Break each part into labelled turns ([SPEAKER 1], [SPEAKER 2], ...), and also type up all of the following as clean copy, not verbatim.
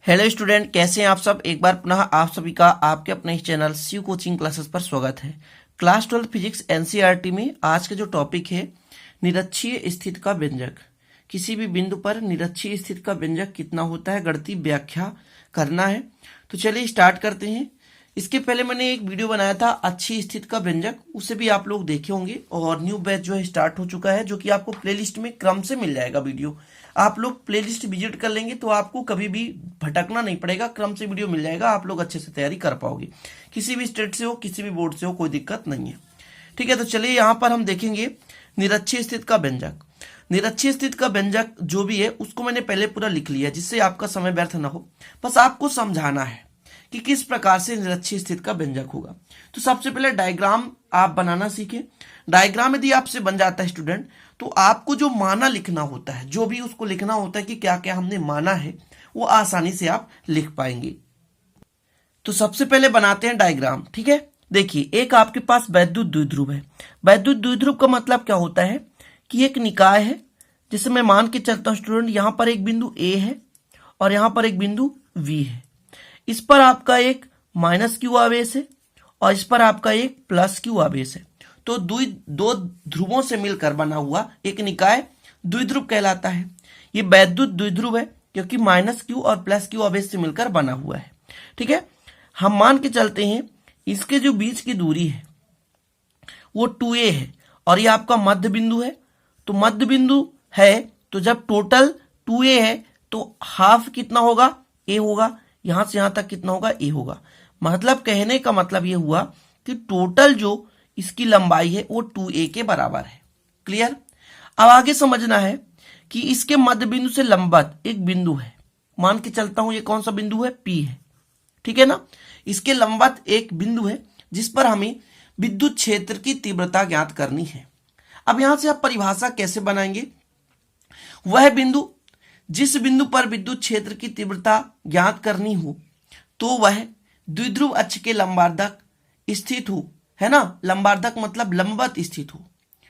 [SPEAKER 1] Hello student, कैसे हैं आप सब। एक बार पुनः आप सभी का आपके अपने ही चैनल शिव कोचिंग क्लासेस पर स्वागत है। क्लास 12 फिजिक्स एनसीईआरटी में आज का जो टॉपिक है निरक्षीय स्थिति का व्यंजक। किसी भी बिंदु पर निरक्षीय स्थिति का व्यंजक कितना होता है, गणितीय व्याख्या करना है। तो चलिए स्टार्ट करते हैं। इसके पहले मैंने एक वीडियो बनाया था अच्छी स्थिति का व्यंजक, उसे भी आप लोग देखे होंगे। और न्यू बैच जो है स्टार्ट हो चुका है, जो कि आपको प्लेलिस्ट में क्रम से मिल जाएगा वीडियो। आप लोग प्लेलिस्ट विजिट कर लेंगे तो आपको कभी भी भटकना नहीं पड़ेगा, क्रम से वीडियो मिल जाएगा, आप लोग अच्छे से तैयारी कर पाओगे। किसी भी स्टेट से हो, किसी भी बोर्ड से हो, कोई दिक्कत नहीं है। ठीक है, तो चलिए यहाँ पर हम देखेंगे निरक्षीय स्थिति का व्यंजक। निरक्षीय स्थिति का व्यंजक जो भी है उसको मैंने पहले पूरा लिख लिया, जिससे आपका समय व्यर्थ ना हो। बस आपको समझाना है कि किस प्रकार से निरक्षीय स्थिति का व्यंजक होगा। तो सबसे पहले डायग्राम आप बनाना सीखें। डायग्राम यदि आपसे बन जाता है स्टूडेंट, तो आपको जो माना लिखना होता है, जो भी उसको लिखना होता है कि क्या क्या हमने माना है, वो आसानी से आप लिख पाएंगे। तो सबसे पहले बनाते हैं डायग्राम। ठीक है, देखिए एक आपके पास वैद्युत द्विध्रुव है। वैद्युत द्विध्रुव का मतलब क्या होता है कि एक निकाय है। जैसे मैं मान के चलता हूं स्टूडेंट, यहां पर एक बिंदु ए है और यहां पर एक बिंदु वी है। इस पर आपका एक माइनस क्यू आवेश है और इस पर आपका एक प्लस क्यू आवेश है। तो दो ध्रुवों से मिलकर बना हुआ एक निकाय द्विध्रुव कहलाता है। ये वैद्युत द्विध्रुव है क्योंकि माइनस क्यू और प्लस क्यू आवेश से मिलकर बना हुआ है। ठीक है, हम मान के चलते हैं इसके जो बीच की दूरी है वो 2a है और ये आपका मध्य बिंदु है। तो मध्य बिंदु है, तो जब टोटल 2a है तो हाफ कितना होगा, a होगा। यहां से यहां तक कितना होगा, a होगा। मतलब कहने का मतलब ये हुआ कि टोटल जो इसकी लंबाई है वो 2a के बराबर है। क्लियर। अब आगे समझना है कि इसके मध्य बिंदु से लंबवत एक बिंदु है। मान के चलता हूं ये कौन सा बिंदु है, P है। ठीक है ना। इसके लंबवत एक बिंदु है जिस पर हमें विद्युत क्षेत्र की तीव्रता ज्ञात करनी है। अब यहां से आप परिभाषा कैसे बनाएंगे, वह बिंदु जिस बिंदु पर विद्युत क्षेत्र की तीव्रता ज्ञात करनी हो तो वह द्विध्रुव अक्ष के लंबार्धक स्थित हो, है ना। लंबार्धक मतलब लंबवत स्थित हो,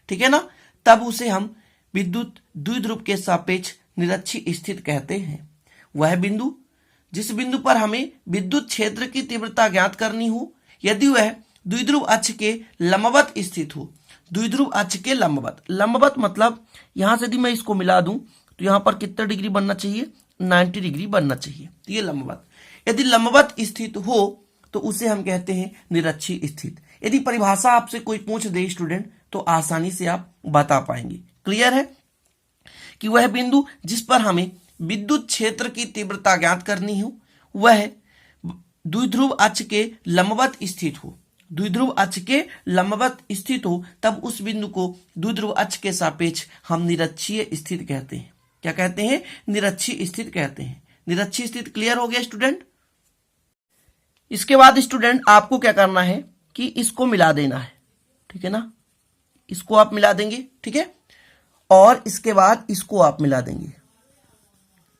[SPEAKER 1] ठीक है ना। तब उसे हम विद्युत द्विध्रुव के सापेक्ष निरक्षीय स्थिति कहते हैं। वह बिंदु जिस बिंदु पर हमें विद्युत क्षेत्र की तीव्रता ज्ञात करनी हो, यदि वह द्विध्रुव अक्ष के लंबवत स्थित हो। द्विध्रुव अक्ष के लंबवत, लंबवत मतलब यहां से यदि मैं इसको मिला दूं तो यहां पर कितना डिग्री बनना चाहिए, 90 डिग्री बनना चाहिए। तो ये लंबवत, यदि लंबवत स्थित हो तो उसे हम कहते हैं निरक्षीय स्थिति। यदि परिभाषा आपसे कोई पूछ दे स्टूडेंट तो आसानी से आप बता पाएंगे। क्लियर है कि वह बिंदु जिस पर हमें विद्युत क्षेत्र की तीव्रता ज्ञात करनी हो वह द्विध्रुव अक्ष के लंबवत स्थित हो। द्विध्रुव अक्ष के लंबवत स्थित हो, तब उस बिंदु को द्विध्रुव अक्ष के सापेक्ष हम निरक्षीय स्थिति कहते हैं। क्या कहते हैं, निरक्षीय स्थिति कहते हैं। निरक्षीय स्थिति क्लियर हो गया स्टूडेंट। इसके बाद स्टूडेंट आपको क्या करना है कि इसको मिला देना है। ठीक है ना, इसको आप मिला देंगे। ठीक है, और इसके बाद इसको आप मिला देंगे।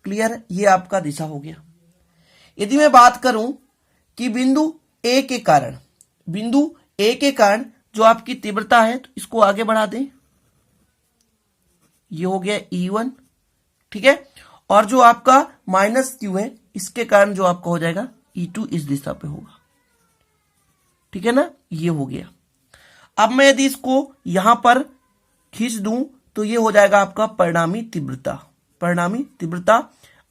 [SPEAKER 1] क्लियर, ये आपका दिशा हो गया। यदि मैं बात करूं कि बिंदु ए के कारण, बिंदु ए के कारण जो आपकी तीव्रता है, तो इसको आगे बढ़ा दें। ये हो गया E1। ठीक है, और जो आपका माइनस क्यू है इसके कारण जो आपका हो जाएगा E2 इस दिशा पे होगा। ठीक है ना, ये हो गया। अब मैं यदि इसको यहां पर खींच दूं तो ये हो जाएगा आपका परिणामी तीव्रता, परिणामी तीव्रता।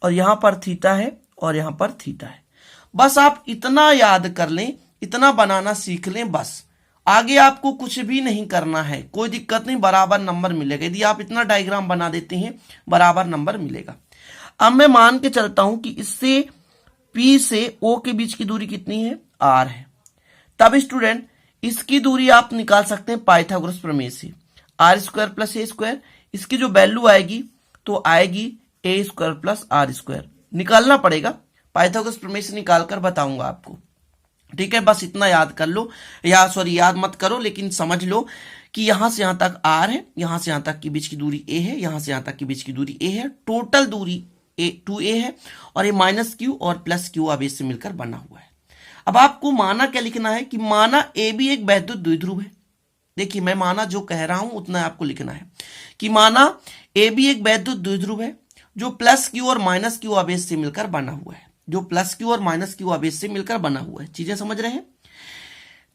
[SPEAKER 1] और यहां पर थीटा है और यहां पर थीटा है। बस आप इतना याद कर लें, इतना बनाना सीख लें, बस आगे आपको कुछ भी नहीं करना है, कोई दिक्कत नहीं, बराबर नंबर मिलेगा। यदि आप इतना डायग्राम बना देते हैं बराबर नंबर मिलेगा। अब मैं मान के चलता हूं कि इससे P से O के बीच की दूरी कितनी है, R है। तब स्टूडेंट इसकी दूरी आप निकाल सकते हैं पाइथागोरस प्रमेय से, r square plus a square. इसकी जो वैल्यू आएगी तो आएगी a square plus r square. निकालना पड़ेगा, पाइथागोरस प्रमेय से निकालकर बताऊंगा आपको। ठीक है, बस इतना याद कर लो, या सॉरी याद मत करो, लेकिन समझ लो कि यहां से यहां तक R है, यहां से यहां तक की बीच की दूरी A है, यहां से यहां तक की बीच की दूरी A है। टोटल दूरी 2A है और ये माइनस क्यू और प्लस क्यू आवेश से मिलकर बना हुआ है। अब आपको माना क्या लिखना है कि माना ए भी एक वैद्युत द्विध्रुव है। देखिए मैं माना जो कह रहा हूं उतना आपको लिखना है कि माना ए भी एक वैद्युत द्विध्रुव है जो प्लस क्यू और माइनस क्यू आवेश से मिलकर बना हुआ है। जो प्लस क्यू और माइनस क्यू आवेश से मिलकर बना हुआ है। चीजें समझ रहे हैं।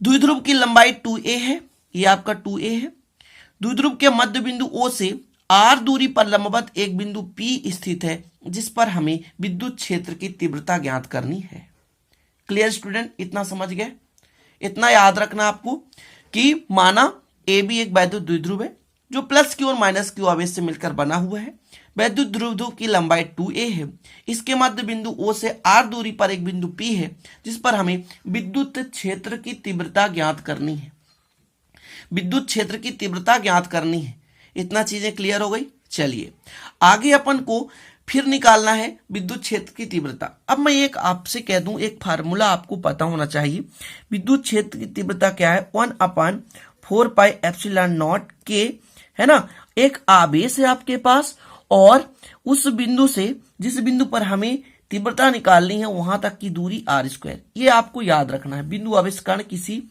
[SPEAKER 1] द्विध्रुव की लंबाई 2a है, ये आपका 2a है। द्विध्रुव के मध्य बिंदु O से r दूरी पर लंबवत एक बिंदु P स्थित है, जिस पर हमें विद्युत क्षेत्र की तीव्रता ज्ञात करनी है। क्लियर स्टूडेंट, इतना समझ गए। इतना याद रखना आपको कि माना AB एक वैद्युत द्विध्रुव है जो प्लस क्यू और माइनस क्यू आवेश से मिलकर बना हुआ है। वैद्युत द्विध्रुव की लंबाई 2a है। इसके मध्य बिंदु O से r दूरी पर एक बिंदु P है, जिस पर हमें विद्युत क्षेत्र की तीव्रता ज्ञात करनी है। विद्युत क्षेत्र की तीव्रता ज्ञात करनी है। इतना चीजें क्लियर हो गई। चलिए आगे अपन को फिर निकालना है विद्युत क्षेत्र की तीव्रता। अब मैं एक आपसे कह दूं, एक फार्मूला आपको पता होना चाहिए। विद्युत क्षेत्र की तीव्रता क्या है? 1/4πε0 के, है ना। एक आवेश है आपके पास और उस बिंदु से जिस बिंदु पर हमें तीव्रता निकालनी है वहां तक की दूरी r²। ये आपको याद रखना है। बिंदु आवेश कण किसी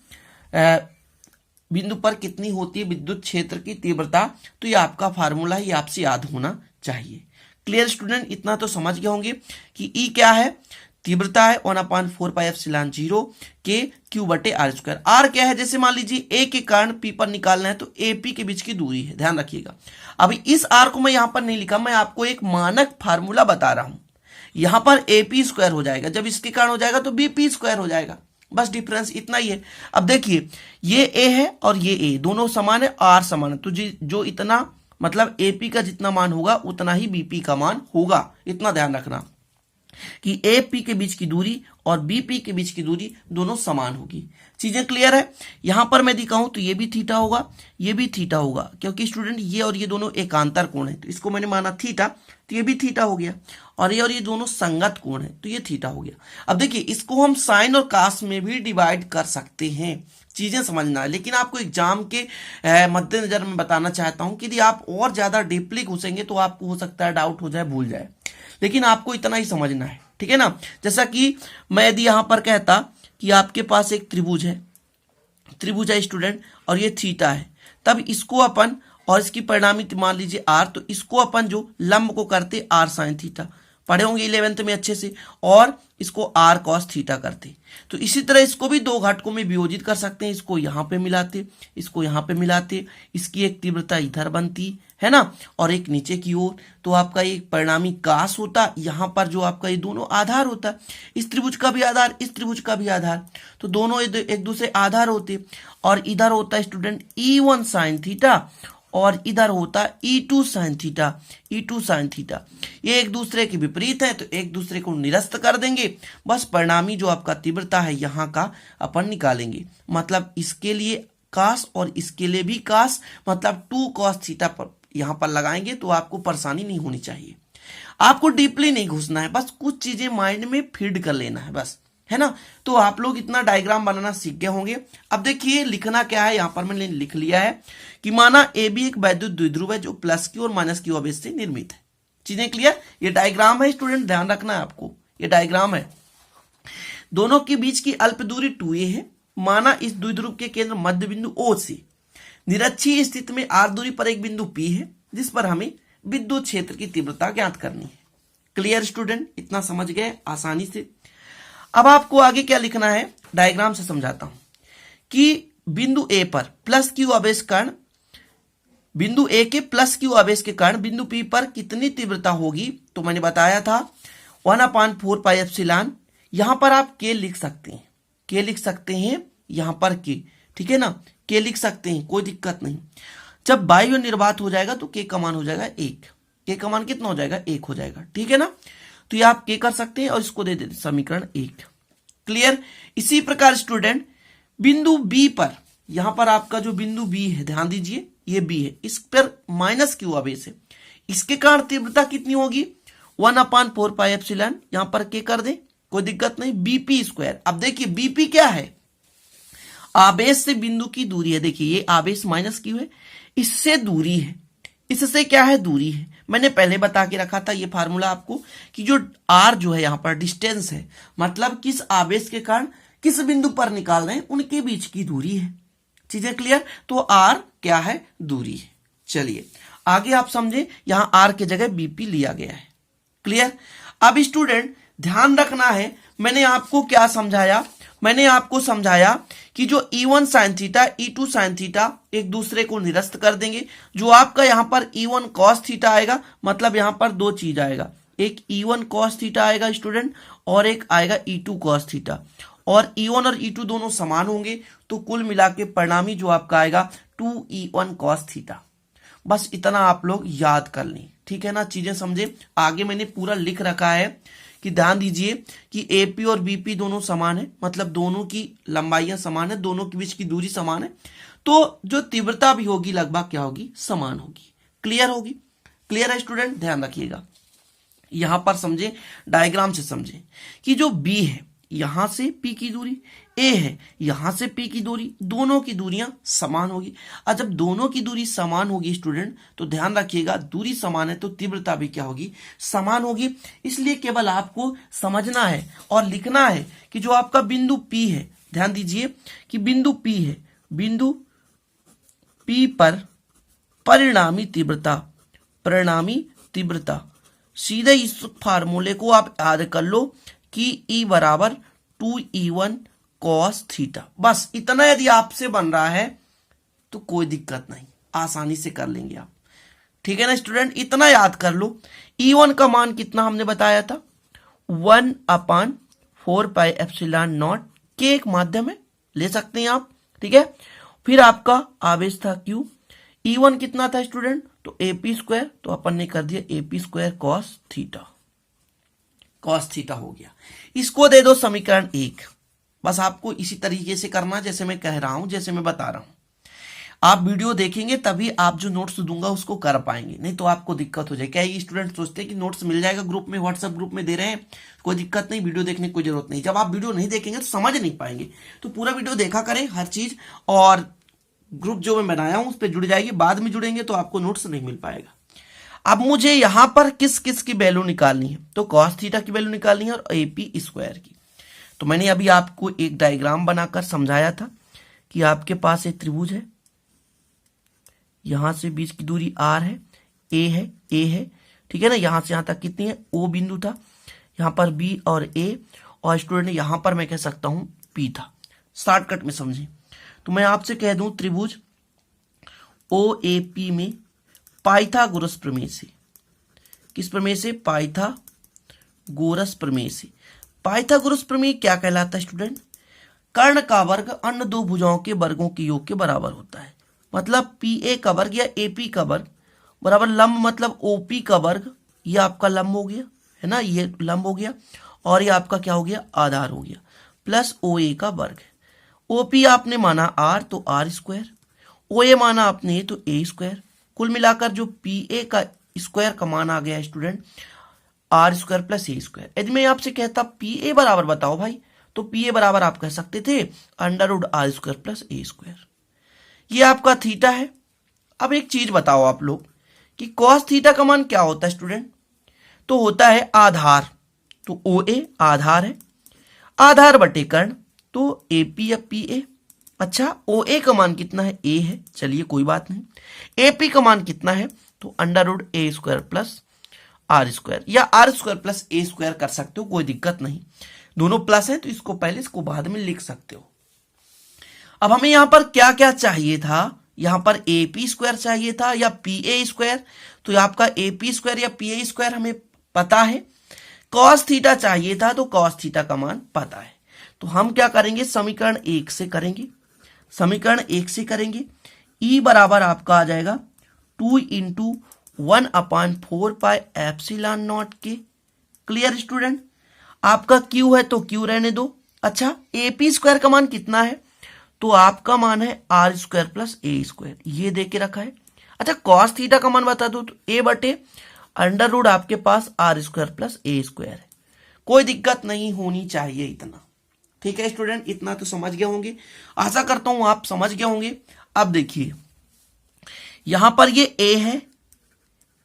[SPEAKER 1] बिंदु पर कितनी होती है विद्युत क्षेत्र की तीव्रता, तो ये आपका फार्मूला है, ये आपसे याद होना चाहिए। क्लियर स्टूडेंट, इतना तो समझ गए होंगे कि E क्या है? तीव्रता है 1/4πε0 के Q/r²। R क्या है? जैसे मान लीजिए A के कारण P पर निकालना है तो AP के बीच की दूरी है, ध्यान रखिएगा। अभी इस R को मैं यहां पर नहीं लिखा, मैं आपको एक मानक फार्मूला बता रहा हूं। यहां पर AP² हो जाएगा, जब इसके कारण हो जाएगा तो BP² हो जाएगा। बस डिफरेंस इतना ही है। अब देखिए ये A है और ये A, दोनों समान है, R समान है, तो जो इतना मतलब AP का जितना मान होगा उतना ही BP का मान होगा। इतना ध्यान रखना कि AP के बीच की दूरी और BP के बीच की दूरी दोनों समान होगी। चीजें क्लियर है। यहां पर मैं दिखाऊं तो ये भी थीटा होगा, ये भी थीटा होगा, क्योंकि स्टूडेंट ये और ये दोनों एकांतर कोण है, तो इसको मैंने माना थीटा, तो ये भी थीटा हो गया। और ये दोनों संगत कोण है, तो ये थीटा हो गया। अब देखिए इसको हम साइन और कास में भी डिवाइड कर सकते हैं। चीजें समझना है, लेकिन आपको एग्जाम के मद्देनजर में बताना चाहता हूं कि यदि आप और ज्यादा डीपली घुसेंगे तो आपको हो सकता है डाउट हो जाए, भूल जाए, लेकिन आपको इतना ही समझना है, ठीक है ना। जैसा कि मैं यदि यहां पर कहता कि आपके पास एक त्रिभुज है स्टूडेंट, और ये थीटा है, तब इसको अपन और इसकी परिणामी मान लीजिए r, तो इसको अपन जो लंब को करते r sin थीटा, पढ़े होंगे 11th में अच्छे से, और इसको r cos थीटा करते। तो इसी तरह इसको भी दो घटकों में वियोजित कर सकते हैं, इसको यहां पे मिलाते, इसको यहां पे मिलाते, इसकी एक तीव्रता इधर बनती है ना, और एक नीचे की ओर, तो आपका एक परिणामी कास होता। यहां पर जो आपका ये दोनों आधार होता, इस त्रिभुज का भी आधार, इस त्रिभुज का भी आधार, तो दोनों एक दूसरे आधार होते। और इधर होता है स्टूडेंट E1 sin थीटा और इधर होता E2 sin theta, E2 sin theta. ये एक दूसरे के विपरीत है, तो एक दूसरे को निरस्त कर देंगे। बस परिणामी जो आपका तीव्रता है यहाँ का अपन निकालेंगे, मतलब इसके लिए कास और इसके लिए भी कास, मतलब 2 cos थीटा पर यहाँ पर लगाएंगे, तो आपको परेशानी नहीं होनी चाहिए। आपको डीपली नहीं घुसना है, बस कुछ चीजें माइंड में फीड कर लेना है, बस, है ना। तो आप लोग इतना डायग्राम बनाना सीख गए होंगे। अब देखिए लिखना क्या है, यहां पर मैंने लिख लिया है कि माना AB एक वैद्युत द्विध्रुव है जो प्लस क्यू और माइनस क्यू आवेश से निर्मित है। चीजें क्लियर। ये डायग्राम है स्टूडेंट, ध्यान रखना है आपको, ये डायग्राम है। दोनों के बीच की अल्प दूरी 2a है। माना इस द्विध्रुव के केंद्र मध्य बिंदु O से निरक्षीय स्थिति में r दूरी पर एक बिंदु P है, जिस पर हमें विद्युत क्षेत्र की तीव्रता ज्ञात करनी है। क्लियर स्टूडेंट, इतना समझ गए आसानी से। अब आपको आगे क्या लिखना है, डायग्राम से समझाता हूं कि बिंदु A पर प्लस क्यू आवेश कण, बिंदु A के प्लस क्यू आवेश के कारण बिंदु P पर कितनी तीव्रता होगी, तो मैंने बताया था 1/4πε। यहां पर आप K लिख सकते हैं, K लिख सकते हैं यहां पर K, ठीक है ना, K लिख सकते हैं, कोई दिक्कत नहीं। जब वायु निर्वात हो जाएगा तो K का मान हो जाएगा 1, K का मान कितना हो जाएगा, 1 हो जाएगा, ठीक है ना। तो ये आप K कर सकते हैं और इसको दे देते समीकरण 1। क्लियर। इसी प्रकार स्टूडेंट बिंदु B पर, यहां पर आपका जो बिंदु B है, ध्यान दीजिए ये B है, इस पर माइनस क्यू आवेश है, इसके कारण तीव्रता कितनी होगी 1/4πε। यहां पर K कर दे, कोई दिक्कत नहीं, BP²। अब देखिए BP क्या है, आवेश से बिंदु की दूरी है। देखिए ये आवेश माइनस क्यू है, इससे दूरी है, इससे क्या है, दूरी है। मैंने पहले बता के रखा था ये फार्मूला आपको कि जो r जो है यहां पर डिस्टेंस है, मतलब किस आवेश के कारण किस बिंदु पर निकाल रहे हैं उनके बीच की दूरी है। चीजें क्लियर। तो r क्या है, दूरी है। चलिए आगे आप समझे, यहां r की जगह BP लिया गया है। क्लियर। अब स्टूडेंट ध्यान रखना है, मैंने आपको क्या समझाया, मैंने आपको समझाया कि जो E1 sine theta E2 sine theta एक दूसरे को निरस्त कर देंगे। जो आपका यहां पर E1 कॉस थीटा आएगा, मतलब यहां पर दो चीज आएगा, एक E1 कॉस थीटा आएगा स्टूडेंट और एक आएगा E2 कॉस थीटा, और E1 और E2 दोनों समान होंगे, तो कुल मिला के परिणामी जो आपका आएगा 2E1 कॉस थीटा। बस इतना आप लोग याद कर लें, ठीक है ना, चीजें समझे। आगे मैंने पूरा लिख रखा है कि ध्यान दीजिए कि एपी और बीपी दोनों समान है, मतलब दोनों की लंबाइयां समान है, दोनों के बीच की दूरी समान है, तो जो तीव्रता भी होगी लगभग क्या होगी, समान होगी। क्लियर होगी? क्लियर है स्टूडेंट? ध्यान रखिएगा, यहां पर समझे, डायग्राम से समझे कि जो बी है यहां से पी की दूरी, ए है यहां से पी की दूरी, दोनों की दूरियां समान होगी। और जब दोनों की दूरी समान होगी स्टूडेंट, तो ध्यान रखिएगा दूरी समान है तो तीव्रता भी क्या होगी, समान होगी। इसलिए केवल आपको समझना है और लिखना है कि जो आपका बिंदु पी है, ध्यान दीजिए कि बिंदु पी है, बिंदु पी पर परिणामी तीव्रता, सीधे इस फार्मूले को आप याद कर लो कि E बराबर 2E1 कॉस थीटा। बस इतना यदि आपसे बन रहा है तो कोई दिक्कत नहीं, आसानी से कर लेंगे आप, ठीक है ना स्टूडेंट, इतना याद कर लो। E1 का मान कितना हमने बताया था, 1/4πε0 के एक माध्यम है, ले सकते हैं आप, ठीक है। फिर आपका आवेश था Q, E1 कितना था स्टूडेंट, तो AP², तो अपन ने कर दिया AP² कॉस थीटा हो गया। इसको दे दो समीकरण 1। बस आपको इसी तरीके से करना जैसे मैं कह रहा हूं, जैसे मैं बता रहा हूं। आप वीडियो देखेंगे तभी आप जो नोट्स दूंगा उसको कर पाएंगे, नहीं तो आपको दिक्कत हो जाएगी। क्या ये स्टूडेंट सोचते हैं कि नोट्स मिल जाएगा ग्रुप में, व्हाट्सएप ग्रुप में दे रहे हैं, कोई दिक्कत नहीं, वीडियो देखने की कोई जरूरत नहीं। जब आप वीडियो नहीं देखेंगे तो समझ नहीं पाएंगे, तो पूरा वीडियो देखा करें हर चीज, और ग्रुप जो मैं बनाया हूं उस पर जुड़ जाएगी। बाद में जुड़ेंगे तो आपको नोट्स नहीं मिल पाएगा। अब मुझे यहां पर किस किस की वैल्यू निकालनी है, तो कॉस थीटा की वैल्यू निकालनी है और AP² की। तो मैंने अभी आपको एक डायग्राम बनाकर समझाया था कि आपके पास एक त्रिभुज है, यहां से बीच की दूरी R है, A है, ठीक है ना, यहां से यहां तक कितनी है, O बिंदु था, यहां पर B और A, और स्टूडेंट यहां पर मैं कह सकता हूं P था। शॉर्टकट में समझे तो मैं आपसे कह दूं त्रिभुज OAP में पाइथागोरस प्रमेय से, किस प्रमेय से, पाइथागोरस प्रमेय से। पाइथागोरस प्रमेय क्या कहलाता है स्टूडेंट, कर्ण का वर्ग अन्य दो भुजाओं के वर्गों के योग के बराबर होता है। मतलब PA का वर्ग या AP का वर्ग बराबर लंब, मतलब OP का वर्ग, ये आपका लंब हो गया है ना, ये लंब हो गया, और ये आपका क्या हो गया, आधार हो गया, प्लस OA का वर्ग है। OP आपने माना R तो R², OA माना आपने तो A², कुल मिलाकर जो PA का स्क्वायर का मान आ गया स्टूडेंट R² प्लस A²। यदि मैं आपसे कहता PA बराबर बताओ भाई, तो PA बराबर आप कह सकते थे √R² प्लस A²। ये आपका थीटा है। अब एक चीज बताओ आप लोग कि कॉस थीटा का मान क्या होता है स्टूडेंट, तो होता है आधार, तो OA आधार है, आधार बटे कर्ण, तो AP या PA। अच्छा, OA का मान कितना है, A है, चलिए कोई बात नहीं। AP का मान कितना है, तो √A² प्लस R² या R² प्लस A² कर सकते हो, कोई दिक्कत नहीं, दोनों प्लस है तो इसको पहले इसको बाद में लिख सकते हो। अब हमें यहां पर क्या क्या चाहिए था, यहां पर AP² चाहिए था या PA², तो आपका AP² या PA² हमें पता है। कॉस थीटा चाहिए था तो कॉस थीटा का मान पता है, तो हम क्या करेंगे, समीकरण 1 से करेंगे, समीकरण 1 से करेंगे। E बराबर आपका आ जाएगा 2 × 1/4πε0 के। Clear student? आपका Q है तो Q रहने दो। अच्छा, AP² का मान कितना है, तो आपका मान है R² प्लस A², ये दे के रखा है। अच्छा, कॉस थीटा का मान बता दो, तो A बटे √ आपके पास R² प्लस A² है, कोई दिक्कत नहीं होनी चाहिए इतना। ठीक है स्टूडेंट, इतना तो समझ गए होंगे, आशा करता हूं आप समझ गए होंगे। अब देखिए यहां पर ये A है,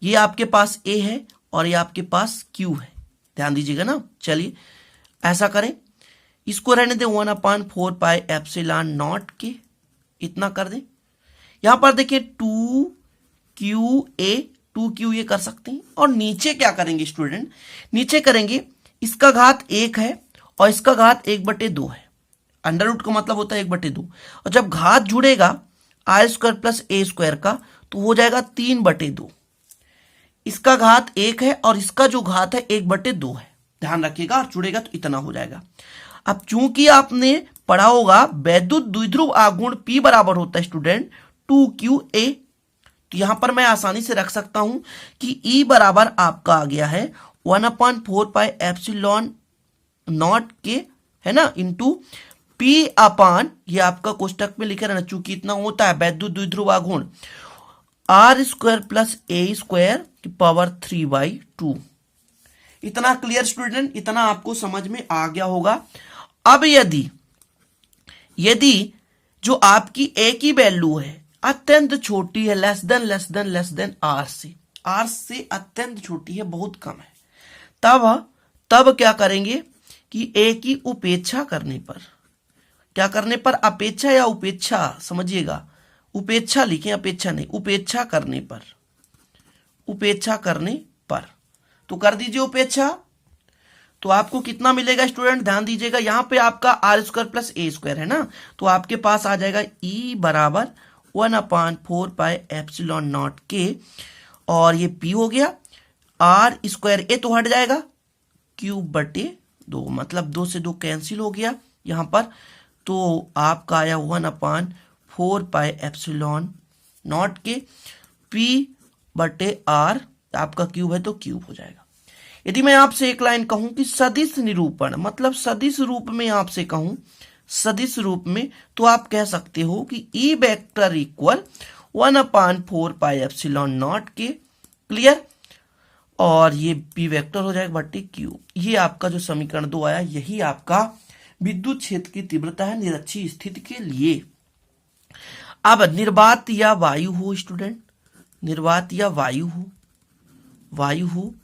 [SPEAKER 1] ये आपके पास A है और ये आपके पास Q है, ध्यान दीजिएगा ना। चलिए ऐसा करें, इसको रहने दें 1/4πε0 के, इतना कर दें। यहां पर देखिए 2QA कर सकते हैं, और नीचे क्या करेंगे स्टूडेंट, नीचे करेंगे इसका घात 1 है और इसका घात 1/2 है। अंडर रूट का मतलब होता है 1/2, और जब घात जुड़ेगा i² प्लस a² का तो हो जाएगा 3/2। इसका घात 1 है और इसका जो घात है 1/2 है, ध्यान रखिएगा, और जुड़ेगा तो इतना हो जाएगा। अब चूंकि आपने पढ़ा होगा वैद्युत द्विध्रुव आघूर्ण P बराबर होता है स्टूडेंट 2qa, तो यहां पर मैं आसानी से रख सकता हूं कि E बराबर आपका आ गया है 1/4πε0 के, है ना, इंटू P अपान, ये आपका कोष्टक में लिखे रहना, चूंकि इतना होता है वैद्युत द्विध्रुव आघूर्ण, r² प्लस a² की पावर 3/2। इतना क्लियर स्टूडेंट, इतना आपको समझ में आ गया होगा। अब यदि जो आपकी a की वैल्यू है अत्यंत छोटी है, लेस देन r से अत्यंत छोटी है, बहुत कम है, तब क्या करेंगे कि a की उपेक्षा करने पर, क्या करने पर, अपेक्षा या उपेक्षा, समझिएगा, उपेक्षा लिखें, अपेक्षा नहीं, उपेक्षा करने पर तो कर दीजिए उपेक्षा। तो आपको कितना मिलेगा स्टूडेंट, ध्यान दीजिएगा, यहां पे आपका r² प्लस a² है ना, तो आपके पास आ जाएगा E बराबर 1/4πε0 के, और ये P हो गया, r² a तो हट जाएगा, ³ मतलब 2 से 2 कैंसिल हो गया यहां पर, तो आपका आया 1/4πε0 के, P/r आपका क्यूब है तो क्यूब हो जाएगा। यदि मैं आपसे एक लाइन कहूं कि सदिश निरूपण, मतलब सदिश रूप में आपसे कहूं, सदिश रूप में, तो आप कह सकते हो कि E वेक्टर इक्वल 1/4πε0 के, क्लियर, और ये P वेक्टर हो जाएगा बट्टे क्यूब। ये आपका जो समीकरण 2 आया, यही आपका विद्युत क्षेत्र की तीव्रता है निरक्षीय स्थिति के लिए। अब निर्वात या वायु हो स्टूडेंट, निर्वात या वायु हो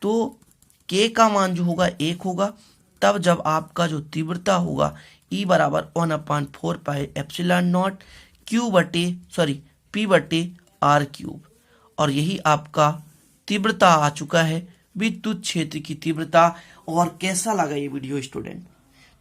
[SPEAKER 1] तो K का मान जो होगा 1 होगा, तब जब आपका जो तीव्रता होगा E बराबर 1/4πε0 P/r³, और यही आपका तीव्रता आ चुका है, विद्युत क्षेत्र की तीव्रता। और कैसा लगा ये वीडियो स्टूडेंट?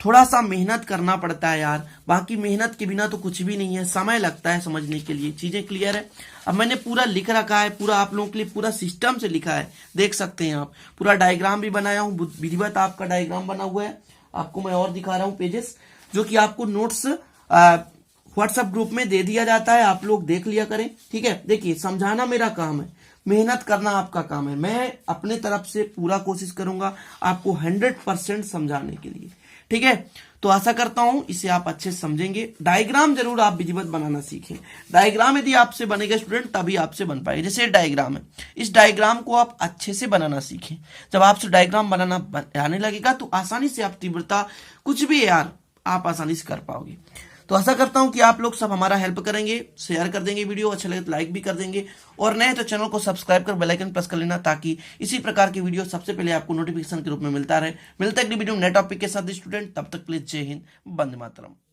[SPEAKER 1] थोड़ा सा मेहनत करना पड़ता है यार, बाकी मेहनत के बिना तो कुछ भी नहीं है, समय लगता है समझने के लिए। चीजें क्लियर है? अब मैंने पूरा लिख रखा है, पूरा आप लोगों के लिए पूरा सिस्टम से लिखा है, देख सकते हैं आप, पूरा डायग्राम भी बनाया हूँ, विधिवत आपका डायग्राम बना हुआ है। आपको मैं और दिखा रहा हूँ पेजेस, जो कि आपको नोट्स व्हाट्सएप ग्रुप में दे दिया जाता है, आप लोग देख लिया करें, ठीक है। देखिए, समझाना मेरा काम है, मेहनत करना आपका काम है। मैं अपने तरफ से पूरा कोशिश करूंगा आपको 100% समझाने के लिए, ठीक है। तो आशा करता हूं इसे आप अच्छे से समझेंगे। डायग्राम जरूर आप विधिवत बनाना सीखें। डायग्राम यदि आपसे बनेगा स्टूडेंट तभी आपसे बन पाएगा। जैसे डायग्राम है, इस डायग्राम को आप अच्छे से बनाना सीखें। जब आपसे डायग्राम बनाना आने लगेगा तो आसानी से आप तीव्रता कुछ भी यार आप आसानी से कर पाओगे। तो आशा करता हूं कि आप लोग सब हमारा हेल्प करेंगे, शेयर कर देंगे वीडियो, अच्छा लगे तो लाइक भी कर देंगे, और नए तो चैनल को सब्सक्राइब कर बेल आइकन प्रेस कर लेना, ताकि इसी प्रकार की वीडियो सबसे पहले आपको नोटिफिकेशन के रूप में मिलता रहे। मिलता है अगली वीडियो नए टॉपिक के साथ स्टूडेंट, तब तक के लिए जय हिंद, वंदे मातरम।